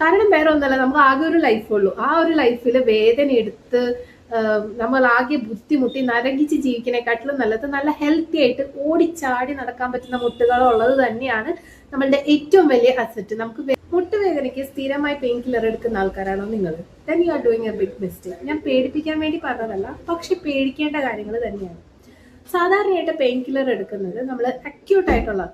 കാരണം വേറെ ഒന്നല്ല, നമുക്ക് ആകെ ഒരു ലൈഫുള്ളൂ. ആ ഒരു ലൈഫിൽ വേദന എടുത്ത് നമ്മൾ ആകെ ബുദ്ധിമുട്ടി നരകിച്ച് ജീവിക്കുന്നതിനെക്കാട്ടിലും നല്ലത് നല്ല ഹെൽത്തി ആയിട്ട് ഓടിച്ചാടി നടക്കാൻ പറ്റുന്ന മുട്ടുകളുള്ളത് തന്നെയാണ് നമ്മളുടെ ഏറ്റവും വലിയ അസറ്റ്. നമുക്ക് മുട്ടുവേദനയ്ക്ക് സ്ഥിരമായി പെയിൻ കില്ലർ എടുക്കുന്ന ആൾക്കാരാണോ നിങ്ങൾ? Then you are doing a big mistake. ഞാൻ പേടിപ്പിക്കാൻ വേണ്ടി പറഞ്ഞതല്ല, പക്ഷെ പേടിക്കേണ്ട കാര്യങ്ങൾ തന്നെയാണ്. സാധാരണയായിട്ട് പെയിൻ കില്ലർ എടുക്കുന്നത് നമ്മൾ അക്യൂട്ടായിട്ടുള്ള,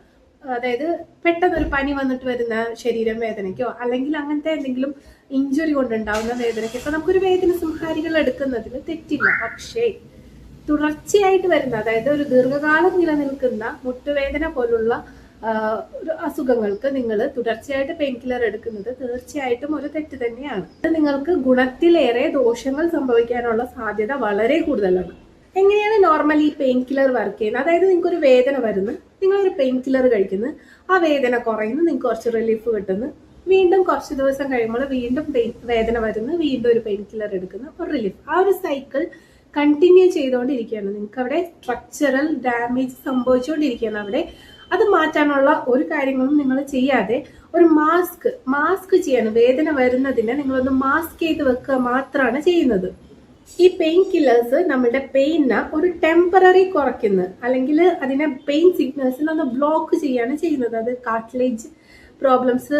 അതായത് പെട്ടെന്നൊരു പനി വന്നിട്ട് വരുന്ന ശരീരം വേദനയ്ക്കോ അല്ലെങ്കിൽ അങ്ങനത്തെ എന്തെങ്കിലും ഇഞ്ചുറി കൊണ്ടുണ്ടാവുന്ന വേദനയ്ക്കോ ഒക്കെ നമുക്കൊരു വേദന സംഹാരികൾ എടുക്കുന്നതിൽ തെറ്റില്ല. പക്ഷേ തുടർച്ചയായിട്ട് വരുന്ന, അതായത് ഒരു ദീർഘകാലം നിലനിൽക്കുന്ന മുട്ടുവേദന പോലുള്ള ഒരു അസുഖങ്ങൾക്ക് നിങ്ങൾ തുടർച്ചയായിട്ട് പെയിൻ കില്ലർ എടുക്കുന്നത് തീർച്ചയായിട്ടും ഒരു തെറ്റ് തന്നെയാണ്. അത് നിങ്ങൾക്ക് ഗുണത്തിലേറെ ദോഷങ്ങൾ സംഭവിക്കാനുള്ള സാധ്യത വളരെ കൂടുതലാണ്. എങ്ങനെയാണ് നോർമലി പെയിൻ കില്ലർ വർക്ക് ചെയ്യുന്നത്? അതായത് നിങ്ങൾക്ക് ഒരു വേദന വരുന്നു, നിങ്ങളൊരു പെയിൻ കില്ലർ കഴിക്കുന്നു, ആ വേദന കുറയുന്നു, നിങ്ങൾക്ക് കുറച്ച് റിലീഫ് കിട്ടുന്നു, വീണ്ടും കുറച്ച് ദിവസം കഴിയുമ്പോൾ വീണ്ടും വേദന വരുന്നു, വീണ്ടും ഒരു പെയിൻ കില്ലർ എടുക്കുന്നു, ഒരു റിലീഫ്. ആ ഒരു സൈക്കിൾ കണ്ടിന്യൂ ചെയ്തുകൊണ്ടിരിക്കുകയാണ്. നിങ്ങൾക്ക് അവിടെ സ്ട്രക്ചറൽ ഡാമേജ് സംഭവിച്ചുകൊണ്ടിരിക്കുകയാണ്. അവിടെ അത് മാറ്റാനുള്ള ഒരു കാര്യങ്ങളും നിങ്ങൾ ചെയ്യാതെ ഒരു മാസ്ക് ചെയ്യാണ്. വേദന വരുന്നതിനെ നിങ്ങളൊന്ന് മാസ്ക് ചെയ്ത് വെക്കുക മാത്രമാണ് ചെയ്യുന്നത്. ഈ പെയിൻ കില്ലേഴ്സ് നമ്മുടെ പെയിനെ ഒരു ടെമ്പററി കുറയ്ക്കുന്നു, അല്ലെങ്കിൽ അതിനെ പെയിൻ സിഗ്നൽസിനെ ഒന്ന് ബ്ലോക്ക് ചെയ്യാണ് ചെയ്യുന്നത്. അത് കാർട്ടിലേജ് പ്രോബ്ലംസ്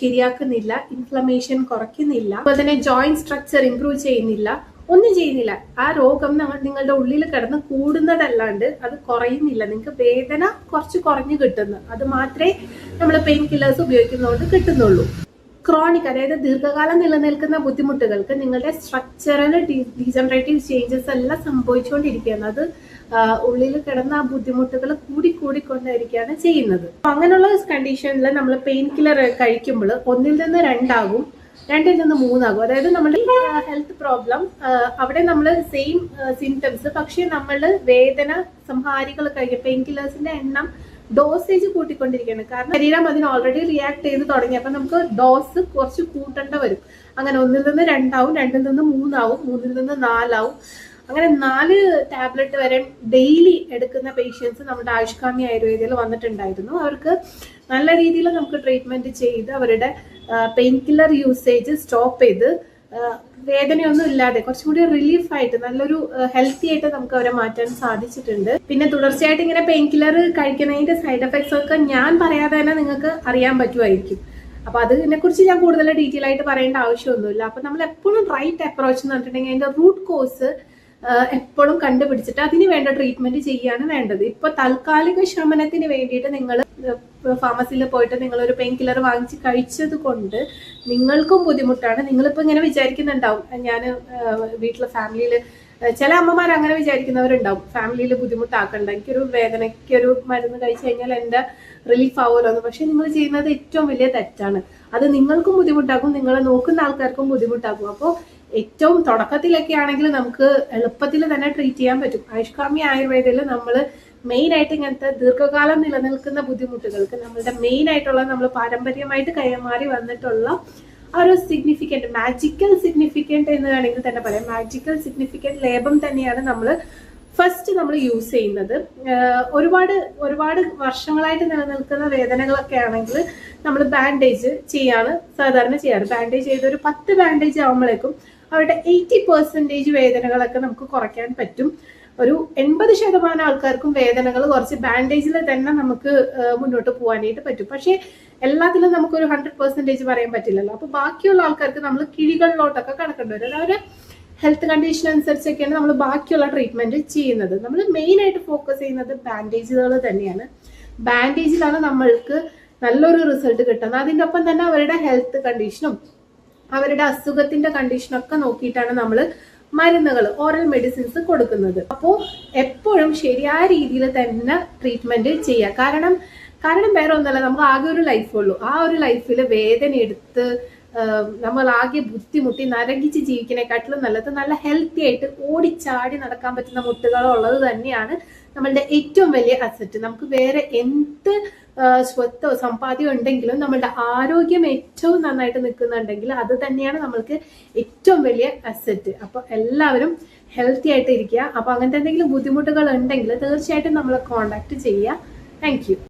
ശരിയാക്കുന്നില്ല, ഇൻഫ്ലമേഷൻ കുറയ്ക്കുന്നില്ല, അതുപോലെ തന്നെ ജോയിന്റ് സ്ട്രക്ചർ ഇംപ്രൂവ് ചെയ്യുന്നില്ല, ഒന്നും ചെയ്യുന്നില്ല. ആ രോഗം നിങ്ങളുടെ ഉള്ളിൽ കിടന്ന് കൂടുന്നതല്ലാണ്ട് അത് കുറയുന്നില്ല. നിങ്ങൾക്ക് വേദന കുറച്ച് കുറഞ്ഞു കിട്ടുന്നു. അത് മാത്രമേ നമ്മൾ പെയിൻ കില്ലേഴ്സ് ഉപയോഗിക്കുന്നതുകൊണ്ട് കിട്ടുന്നുള്ളൂ. ക്രോണിക്, അതായത് ദീർഘകാലം നിലനിൽക്കുന്ന ബുദ്ധിമുട്ടുകൾക്ക് നിങ്ങളുടെ സ്ട്രക്ചറൽ ഡീജനറേറ്റീവ് ചേഞ്ചസ് എല്ലാം സംഭവിച്ചുകൊണ്ടിരിക്കുകയാണ്. അത് ഉള്ളിൽ കിടന്ന ആ ബുദ്ധിമുട്ടുകൾ കൂടിക്കൊണ്ടിരിക്കുകയാണ് ചെയ്യുന്നത്. അങ്ങനെയുള്ള കണ്ടീഷനിൽ നമ്മൾ പെയിൻ കില്ലർ കഴിക്കുമ്പോൾ 1 നിന്ന് 2 ആകും, 2 നിന്ന് 3 ആകും. അതായത് നമ്മുടെ ഹെൽത്ത് പ്രോബ്ലം അവിടെ നമ്മൾ സെയിം സിംറ്റംസ്, പക്ഷെ നമ്മൾ വേദന സംഹാരികൾ കഴിക്കും. പെയിൻ കില്ലേഴ്സിന്റെ എണ്ണം ഡോസേജ് കൂട്ടിക്കൊണ്ടിരിക്കുകയാണ്. കാരണം ശരീരം അതിന് ഓൾറെഡി റിയാക്ട് ചെയ്ത് തുടങ്ങി. അപ്പൊ നമുക്ക് ഡോസ് കുറച്ച് കൂട്ടേണ്ട വരും. അങ്ങനെ 1 നിന്ന് 2 ആവും, 2 നിന്ന് 3 ആവും, 3 നിന്ന് 4 ആവും. അങ്ങനെ 4 ടാബ്ലറ്റ് വരെ ഡെയിലി എടുക്കുന്ന പേഷ്യൻസ് നമ്മുടെ ആയുഷ്കാമി ആയുർവേദയിൽ വന്നിട്ടുണ്ടായിരുന്നു. അവർക്ക് നല്ല രീതിയിൽ നമുക്ക് ട്രീറ്റ്മെന്റ് ചെയ്ത് അവരുടെ പെയിൻ കില്ലർ യൂസേജ് സ്റ്റോപ്പ് ചെയ്ത് വേദനയൊന്നും ഇല്ലാതെ കുറച്ചും കൂടി റിലീഫായിട്ട് നല്ലൊരു ഹെൽത്തി ആയിട്ട് നമുക്ക് അവരെ മാറ്റാൻ സാധിച്ചിട്ടുണ്ട്. പിന്നെ തുടർച്ചയായിട്ട് ഇങ്ങനെ പെയിൻ കില്ലർ കഴിക്കുന്നതിന്റെ സൈഡ് എഫക്ട്സ് ഒക്കെ ഞാൻ പറയാതെ തന്നെ നിങ്ങൾക്ക് അറിയാൻ പറ്റുമായിരിക്കും. അപ്പൊ അതിനെ കുറിച്ച് ഞാൻ കൂടുതൽ ഡീറ്റെയിൽ ആയിട്ട് പറയേണ്ട ആവശ്യമൊന്നുമില്ല. അപ്പൊ നമ്മൾ എപ്പോഴും റൈറ്റ് അപ്രോച്ച് എന്ന് പറഞ്ഞിട്ടുണ്ടെങ്കിൽ അതിന്റെ റൂട്ട് കോസ് എപ്പോഴും കണ്ടുപിടിച്ചിട്ട് അതിന് വേണ്ട ട്രീറ്റ്മെന്റ് ചെയ്യാണ് വേണ്ടത്. ഇപ്പൊ താൽക്കാലിക ശമനത്തിന് വേണ്ടിയിട്ട് നിങ്ങൾ ഫാർമസിയിൽ പോയിട്ട് നിങ്ങൾ ഒരു പെയിൻ കില്ലർ വാങ്ങിച്ച് കഴിച്ചത് കൊണ്ട് നിങ്ങൾക്കും ബുദ്ധിമുട്ടാണ്. നിങ്ങളിപ്പോ ഇങ്ങനെ വിചാരിക്കുന്നുണ്ടാവും, ഞാൻ വീട്ടിലെ ഫാമിലിയിൽ ചില അമ്മമാർ അങ്ങനെ വിചാരിക്കുന്നവരുണ്ടാവും, ഫാമിലിയിൽ ബുദ്ധിമുട്ടാക്കണ്ട, എനിക്കൊരു വേദനയ്ക്കൊരു മരുന്ന് കഴിച്ചു കഴിഞ്ഞാൽ എൻ്റെ റിലീഫ് ആവുമല്ലോ എന്ന്. പക്ഷെ നിങ്ങൾ ചെയ്യുന്നത് ഏറ്റവും വലിയ തെറ്റാണ്. അത് നിങ്ങൾക്കും ബുദ്ധിമുട്ടാക്കും, നിങ്ങളെ നോക്കുന്ന ആൾക്കാർക്കും ബുദ്ധിമുട്ടാക്കും. അപ്പോൾ ഏറ്റവും തുടക്കത്തിലൊക്കെ ആണെങ്കിൽ നമുക്ക് എളുപ്പത്തിൽ തന്നെ ട്രീറ്റ് ചെയ്യാൻ പറ്റും. ആയുഷ്കാമി ആയുർവേദയിൽ നമ്മൾ മെയിൻ ആയിട്ട് ഇങ്ങനത്തെ ദീർഘകാലം നിലനിൽക്കുന്ന ബുദ്ധിമുട്ടുകൾക്ക് നമ്മളുടെ മെയിൻ ആയിട്ടുള്ള നമ്മൾ പാരമ്പര്യമായിട്ട് കൈമാറി വന്നിട്ടുള്ള ആ ഒരു സിഗ്നിഫിക്കൻറ്റ്, മാജിക്കൽ സിഗ്നിഫിക്കൻറ്റ് എന്ന് വേണമെങ്കിൽ തന്നെ പറയാം, മാജിക്കൽ സിഗ്നിഫിക്കൻറ്റ് ലേപം തന്നെയാണ് നമ്മൾ യൂസ് ചെയ്യുന്നത്. ഒരുപാട് വർഷങ്ങളായിട്ട് നിലനിൽക്കുന്ന വേദനകളൊക്കെ ആണെങ്കിൽ നമ്മൾ ബാൻഡേജ് ചെയ്യാണ് സാധാരണ ചെയ്യാറ്. ബാൻഡേജ് ചെയ്ത് ഒരു 10 ബാൻഡേജ് ആകുമ്പോഴേക്കും അവരുടെ 80% വേദനകളൊക്കെ നമുക്ക് കുറയ്ക്കാൻ പറ്റും. ഒരു 80% ആൾക്കാർക്കും വേദനകൾ കുറച്ച് ബാൻഡേജിൽ തന്നെ നമുക്ക് മുന്നോട്ട് പോകാനായിട്ട് പറ്റും. പക്ഷേ എല്ലാത്തിലും നമുക്കൊരു 100% പറയാൻ പറ്റില്ലല്ലോ. അപ്പൊ ബാക്കിയുള്ള ആൾക്കാർക്ക് നമ്മൾ കിഴികളിലോട്ടൊക്കെ കടക്കേണ്ടി വരും. അവരുടെ ഹെൽത്ത് കണ്ടീഷൻ അനുസരിച്ചൊക്കെയാണ് നമ്മൾ ബാക്കിയുള്ള ട്രീറ്റ്മെന്റ് ചെയ്യുന്നത്. നമ്മൾ മെയിൻ ആയിട്ട് ഫോക്കസ് ചെയ്യുന്നത് ബാൻഡേജുകൾ തന്നെയാണ്. ബാൻഡേജിലാണ് നമ്മൾക്ക് നല്ലൊരു റിസൾട്ട് കിട്ടുന്നത്. അതിൻ്റെ ഒപ്പം തന്നെ അവരുടെ ഹെൽത്ത് കണ്ടീഷനും അവരുടെ അസുഖത്തിന്റെ കണ്ടീഷനൊക്കെ നോക്കിയിട്ടാണ് നമ്മൾ മരുന്നുകൾ, ഓറൽ മെഡിസിൻസ് കൊടുക്കുന്നത്. അപ്പോൾ എപ്പോഴും ശരിയായ രീതിയിൽ തന്നെ ട്രീറ്റ്മെന്റ് ചെയ്യുക. കാരണം വേറെ ഒന്നല്ല, നമുക്ക് ആകെ ഒരു ലൈഫുള്ളൂ. ആ ഒരു ലൈഫിൽ വേദന എടുത്ത് നമ്മൾ ആകെ ബുദ്ധിമുട്ടി നരകിച്ച് ജീവിക്കുന്നതിനെക്കാട്ടിലും നല്ലത് നല്ല ഹെൽത്തി ആയിട്ട് ഓടിച്ചാടി നടക്കാൻ പറ്റുന്ന മുട്ടുകളുള്ളത് തന്നെയാണ് നമ്മളുടെ ഏറ്റവും വലിയ അസറ്റ്. നമുക്ക് വേറെ എന്ത് സ്വത്തോ സമ്പാദ്യമോ ഉണ്ടെങ്കിലും നമ്മളുടെ ആരോഗ്യം ഏറ്റവും നന്നായിട്ട് നിൽക്കുന്നുണ്ടെങ്കിൽ അത് തന്നെയാണ് നമ്മൾക്ക് ഏറ്റവും വലിയ അസറ്റ്. അപ്പൊ എല്ലാവരും ഹെൽത്തി ആയിട്ട് ഇരിക്കുക. അപ്പൊ അങ്ങനത്തെ എന്തെങ്കിലും ബുദ്ധിമുട്ടുകൾ ഉണ്ടെങ്കിൽ തീർച്ചയായിട്ടും നമ്മളെ കോൺടാക്ട് ചെയ്യുക. Thank you.